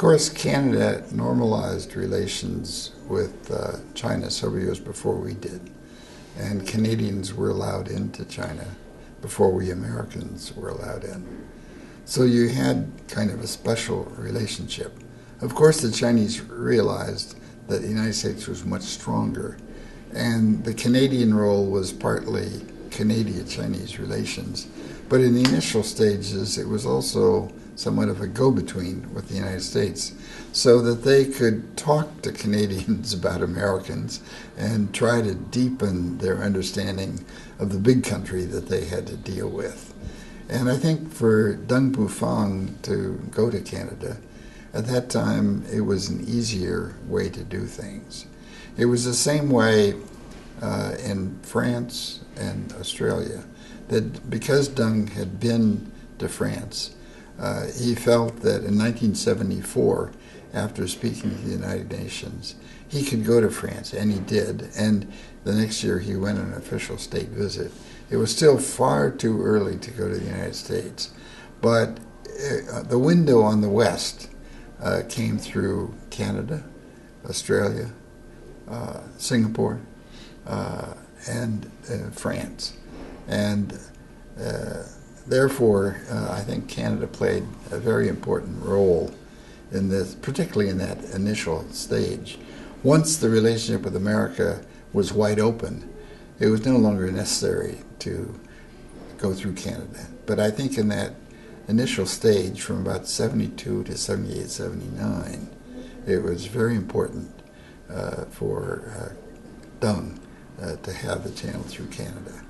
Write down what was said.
course, Canada normalized relations with China several years before we did. And Canadians were allowed into China before we Americans were allowed in. So you had kind of a special relationship. Of course, the Chinese realized that the United States was much stronger, and the Canadian role was partly Canadian-Chinese relations. But in the initial stages, it was also somewhat of a go-between with the United States, so that they could talk to Canadians about Americans and try to deepen their understanding of the big country that they had to deal with. And I think for Deng Xiaoping to go to Canada, at that time it was an easier way to do things. It was the same way in France and Australia, that because Deng had been to France, he felt that in 1974, after speaking to the United Nations, he could go to France, and he did. And the next year he went on an official state visit. It was still far too early to go to the United States, but the window on the West came through Canada, Australia, Singapore, and France. And therefore, I think Canada played a very important role in this, particularly in that initial stage. Once the relationship with America was wide open, it was no longer necessary to go through Canada. But I think in that initial stage, from about 72 to 78, 79, it was very important for Deng to have the channel through Canada.